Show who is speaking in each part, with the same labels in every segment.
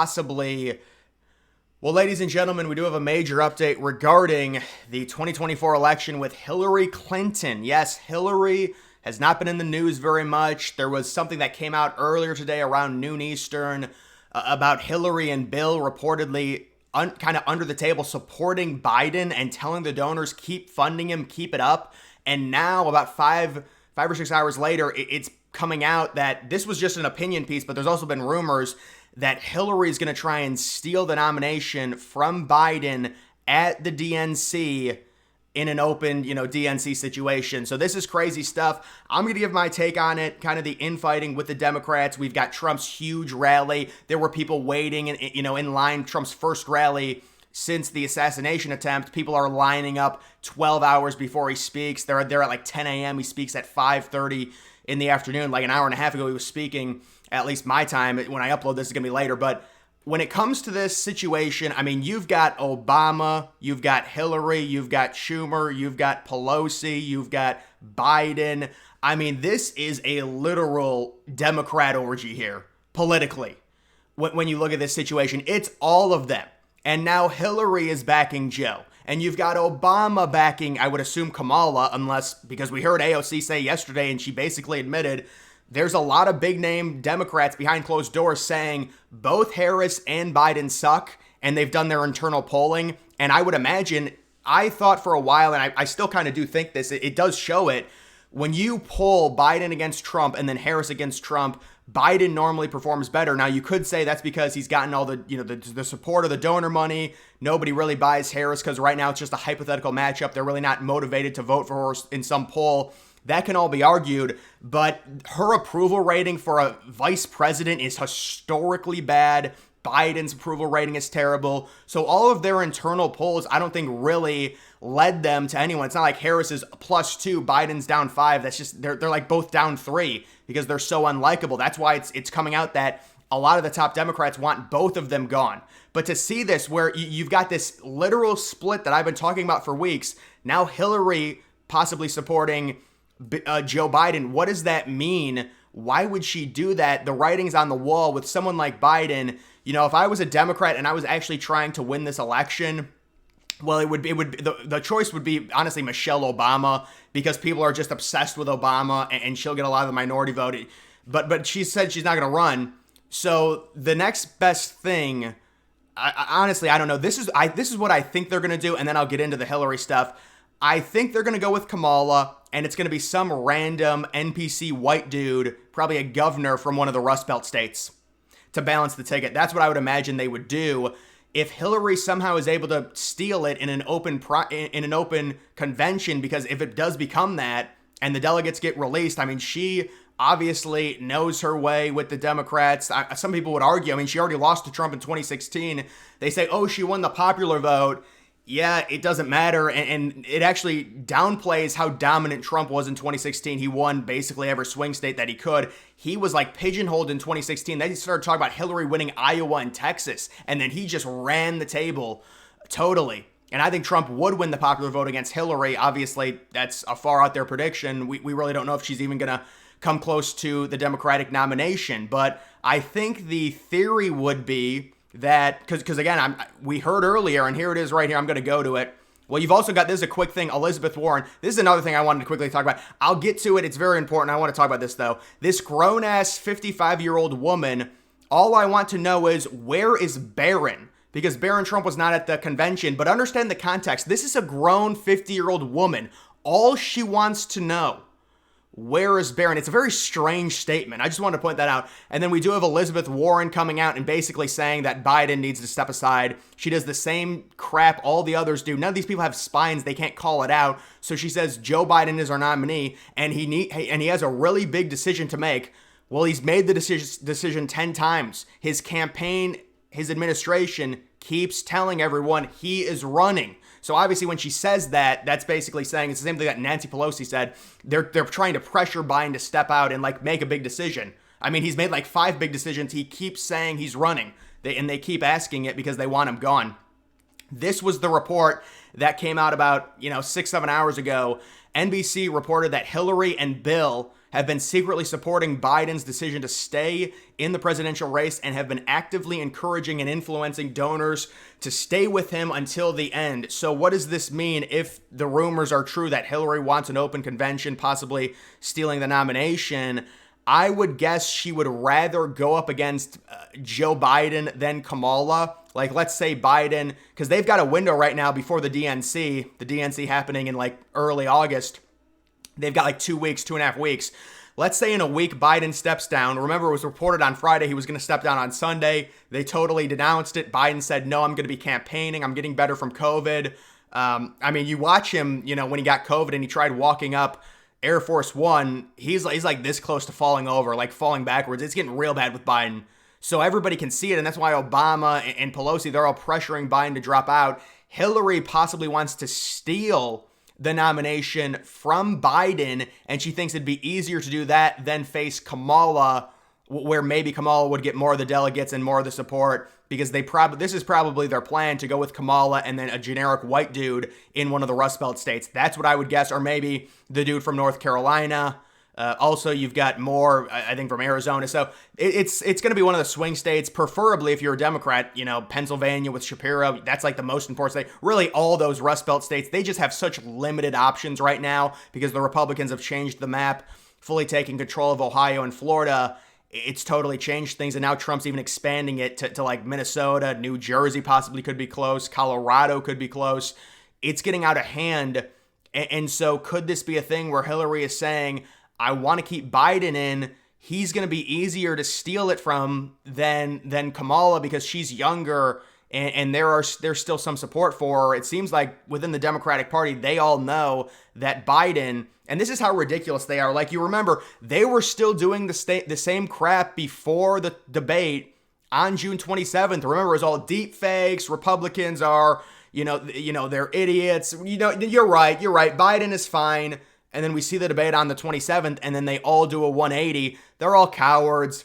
Speaker 1: possibly. Well, ladies and gentlemen, we do have a major update regarding the 2024 election with Hillary Clinton. Yes, Hillary has not been in the news very much. There was something that came out earlier today around noon Eastern about Hillary and Bill reportedly kind of under the table supporting Biden and telling the donors keep funding him, keep it up. And now about five or 6 hours later, it's coming out that this was just an opinion piece, but there's also been rumors that Hillary is going to try and steal the nomination from Biden at the DNC in an open, DNC situation. So this is crazy stuff. I'm going to give my take on it, kind of the infighting with the Democrats. We've got Trump's huge rally. There were people waiting, in line. Trump's first rally since the assassination attempt. People are lining up 12 hours before he speaks. They're at like 10 a.m. He speaks at 5:30 in the afternoon. Like an hour and a half ago, he was speaking. At least my time, when I upload this, is going to be later. But when it comes to this situation, I mean, you've got Obama, you've got Hillary, you've got Schumer, you've got Pelosi, you've got Biden. I mean, this is a literal Democrat orgy here, politically. When you look at this situation, it's all of them. And now Hillary is backing Joe. And you've got Obama backing, I would assume, Kamala, because we heard AOC say yesterday, and she basically admitted there's a lot of big name Democrats behind closed doors saying both Harris and Biden suck, and they've done their internal polling. And I would imagine, I thought for a while, and I still kind of do think this, it does show it. When you poll Biden against Trump and then Harris against Trump, Biden normally performs better. Now, you could say that's because he's gotten all the support of the donor money. Nobody really buys Harris because right now it's just a hypothetical matchup. They're really not motivated to vote for her in some poll. That can all be argued, but her approval rating for a vice president is historically bad. Biden's approval rating is terrible. So all of their internal polls, I don't think really led them to anyone. It's not like Harris is +2, Biden's down 5. That's just, they're like both down 3 because they're so unlikable. That's why it's coming out that a lot of the top Democrats want both of them gone. But to see this where you've got this literal split that I've been talking about for weeks, now Hillary possibly supporting Joe Biden, what does that mean? Why would she do that? The writing's on the wall with someone like Biden. If I was a Democrat and I was actually trying to win this election, well, the choice would be honestly Michelle Obama, because people are just obsessed with Obama and she'll get a lot of the minority vote. But she said she's not going to run. So the next best thing, honestly, I don't know. This is what I think they're going to do, and then I'll get into the Hillary stuff. I think they're going to go with Kamala, and it's going to be some random NPC white dude, probably a governor from one of the Rust Belt states, to balance the ticket. That's what I would imagine they would do. If Hillary somehow is able to steal it in an open convention, because if it does become that and the delegates get released, I mean, she obviously knows her way with the Democrats. Some people would argue, I mean, she already lost to Trump in 2016. They say, oh, she won the popular vote. Yeah, it doesn't matter, and it actually downplays how dominant Trump was in 2016. He won basically every swing state that he could. He was like pigeonholed in 2016. Then he started talking about Hillary winning Iowa and Texas, and then he just ran the table totally. And I think Trump would win the popular vote against Hillary. Obviously, that's a far out there prediction. We really don't know if she's even going to come close to the Democratic nomination. But I think the theory would be that, because again, we heard earlier, and here it is right here, I'm going to go to it. Well, you've also got, this is a quick thing, Elizabeth Warren. This is another thing I wanted to quickly talk about. I'll get to it. It's very important. I want to talk about this, though. This grown-ass 55-year-old woman, all I want to know is, where is Barron? Because Barron Trump was not at the convention, but understand the context. This is a grown 50-year-old woman. All she wants to know, where is Barron? It's a very strange statement. I just wanted to point that out. And then we do have Elizabeth Warren coming out and basically saying that Biden needs to step aside. She does the same crap all the others do. None of these people have spines. They can't call it out. So she says Joe Biden is our nominee, and he has a really big decision to make. Well, he's made the decision 10 times. His campaign, his administration keeps telling everyone he is running. So obviously when she says that, that's basically saying, it's the same thing that Nancy Pelosi said. They're trying to pressure Biden to step out and like make a big decision. I mean, he's made like 5 big decisions. He keeps saying he's running. They keep asking it because they want him gone. This was the report that came out about, 6-7 hours ago. NBC reported that Hillary and Bill have been secretly supporting Biden's decision to stay in the presidential race and have been actively encouraging and influencing donors to stay with him until the end. So what does this mean if the rumors are true that Hillary wants an open convention, possibly stealing the nomination? I would guess she would rather go up against Joe Biden than Kamala. Like, let's say Biden, because they've got a window right now before the DNC happening in like early August. They've got like 2 weeks, 2.5 weeks. Let's say in a week, Biden steps down. Remember, it was reported on Friday he was going to step down on Sunday. They totally denounced it. Biden said, no, I'm going to be campaigning. I'm getting better from COVID. I mean, you watch him, when he got COVID and he tried walking up Air Force One, he's like this close to falling over, like falling backwards. It's getting real bad with Biden. So everybody can see it, and that's why Obama and Pelosi, they're all pressuring Biden to drop out. Hillary possibly wants to steal the nomination from Biden, and she thinks it'd be easier to do that than face Kamala, where maybe Kamala would get more of the delegates and more of the support, because this is probably their plan, to go with Kamala and then a generic white dude in one of the Rust Belt states. That's what I would guess, or maybe the dude from North Carolina. Also, you've got more, I think, from Arizona. So it's going to be one of the swing states, preferably if you're a Democrat, Pennsylvania with Shapiro. That's like the most important state. Really, all those Rust Belt states, they just have such limited options right now because the Republicans have changed the map, fully taking control of Ohio and Florida. It's totally changed things, and now Trump's even expanding it to like Minnesota, New Jersey possibly could be close, Colorado could be close. It's getting out of hand, and so could this be a thing where Hillary is saying, I want to keep Biden in, he's going to be easier to steal it from than Kamala because she's younger, and there's still some support for her. It seems like within the Democratic Party, they all know that Biden, and this is how ridiculous they are. Like, you remember, they were still doing the same crap before the debate on June 27th. Remember, it was all deep fakes. Republicans are, they're idiots. You're right. Biden is fine. And then we see the debate on the 27th, and then they all do a 180. They're all cowards.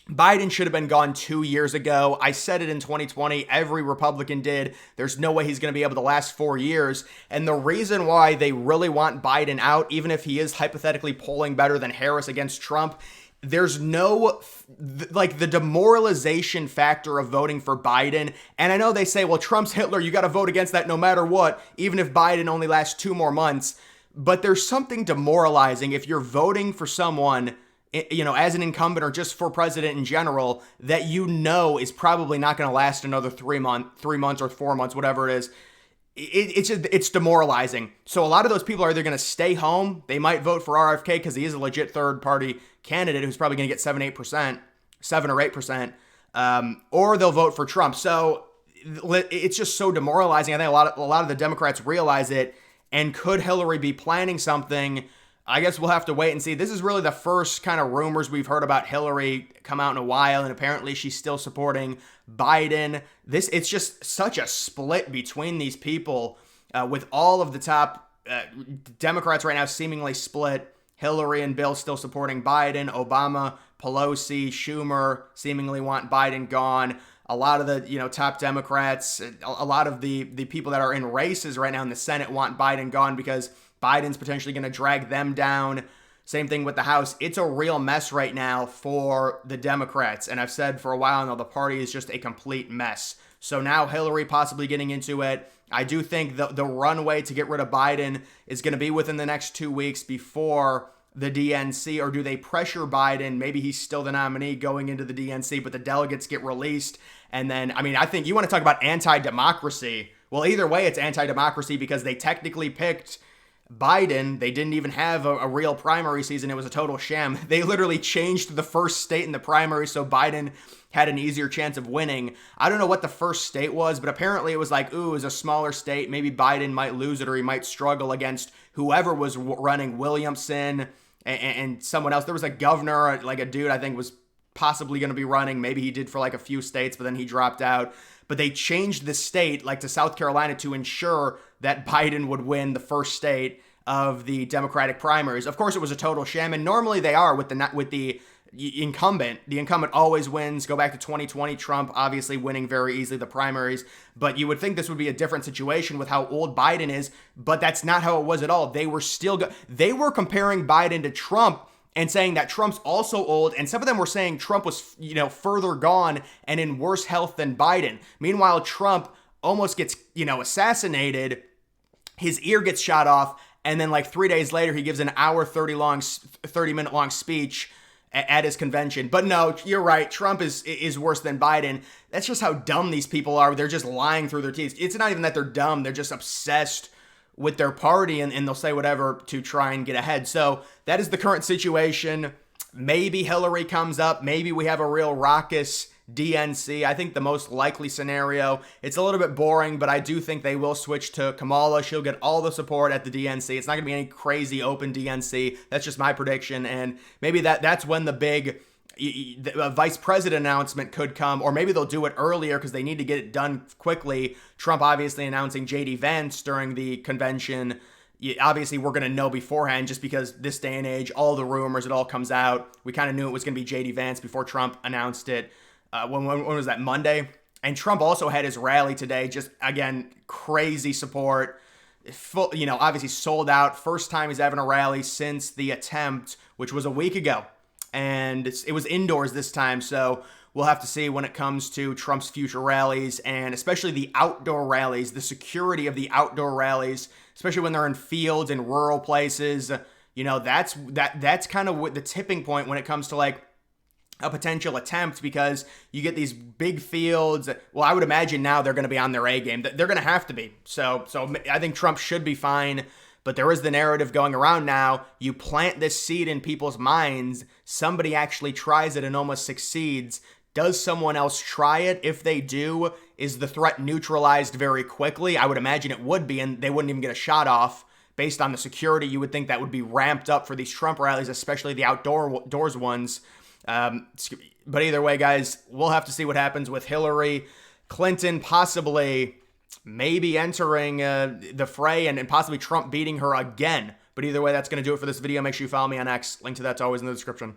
Speaker 1: Biden should have been gone 2 years ago. I said it in 2020. Every Republican did. There's no way he's going to be able to last 4 years. And the reason why they really want Biden out, even if he is hypothetically polling better than Harris against Trump, there's no, the demoralization factor of voting for Biden. And I know they say, well, Trump's Hitler, you got to vote against that no matter what, even if Biden only lasts 2 more months. But there's something demoralizing if you're voting for someone, as an incumbent or just for president in general, that is probably not going to last another 3 months or 4 months, whatever it is. It's demoralizing. So a lot of those people are either going to stay home. They might vote for RFK because he is a legit third party candidate who's probably going to get 7 or 8%, or they'll vote for Trump. So it's just so demoralizing. I think a lot of the Democrats realize it. And could Hillary be planning something? I guess we'll have to wait and see. This is really the first kind of rumors we've heard about Hillary come out in a while, and apparently she's still supporting Biden. It's just such a split between these people, with all of the top Democrats right now seemingly split. Hillary and Bill still supporting Biden. Obama, Pelosi, Schumer seemingly want Biden gone. A lot of the top Democrats, a lot of the people that are in races right now in the Senate want Biden gone because Biden's potentially going to drag them down. Same thing with the House. It's a real mess right now for the Democrats. And I've said for a while now, the party is just a complete mess. So now Hillary possibly getting into it. I do think the runway to get rid of Biden is going to be within the next 2 weeks before the DNC, or do they pressure Biden? Maybe he's still the nominee going into the DNC, but the delegates get released. And then, I think you want to talk about anti-democracy. Well, either way, it's anti-democracy because they technically picked Biden. They didn't even have a real primary season. It was a total sham. They literally changed the first state in the primary so Biden had an easier chance of winning. I don't know what the first state was, but apparently it was like, it was a smaller state. Maybe Biden might lose it, or he might struggle against whoever was running, Williamson and someone else. There was a governor, like a dude I think was possibly going to be running. Maybe he did for like a few states, but then he dropped out. But they changed the state, like to South Carolina, to ensure that Biden would win the first state of the Democratic primaries. Of course, it was a total sham, and normally they are with the incumbent. The incumbent always wins. Go back to 2020, Trump obviously winning very easily the primaries. But you would think this would be a different situation with how old Biden is, but that's not how it was at all. They were comparing Biden to Trump, and saying that Trump's also old. And some of them were saying Trump was, further gone and in worse health than Biden. Meanwhile, Trump almost gets, assassinated. His ear gets shot off. And then like 3 days later, he gives an hour, 30-minute long speech at his convention. But no, you're right. Trump is worse than Biden. That's just how dumb these people are. They're just lying through their teeth. It's not even that they're dumb. They're just obsessed with their party, and they'll say whatever to try and get ahead. So that is the current situation. Maybe Hillary comes up. Maybe we have a real raucous DNC. I think the most likely scenario. It's a little bit boring, but I do think they will switch to Kamala. She'll get all the support at the DNC. It's not going to be any crazy open DNC. That's just my prediction. And maybe that's when the big vice president announcement could come, or maybe they'll do it earlier because they need to get it done quickly. Trump obviously announcing JD Vance during the convention. Obviously, we're going to know beforehand just because this day and age, all the rumors, it all comes out. We kind of knew it was going to be JD Vance before Trump announced it. When was that? Monday? And Trump also had his rally today. Just, again, crazy support. Full, obviously sold out. First time he's having a rally since the attempt, which was a week ago. And it was indoors this time, so we'll have to see when it comes to Trump's future rallies, and especially the outdoor rallies, the security of the outdoor rallies, especially when they're in fields and rural places. That's kind of the tipping point when it comes to like a potential attempt, because you get these big fields. Well, I would imagine now they're going to be on their A game. They're going to have to be. So I think Trump should be fine. But there is the narrative going around now. You plant this seed in people's minds. Somebody actually tries it and almost succeeds. Does someone else try it? If they do, is the threat neutralized very quickly? I would imagine it would be, and they wouldn't even get a shot off. Based on the security, you would think that would be ramped up for these Trump rallies, especially the outdoors ones. But either way, guys, we'll have to see what happens with Hillary Clinton possibly maybe entering the fray and possibly Trump beating her again. But either way, that's going to do it for this video. Make sure you follow me on X. Link to that's always in the description.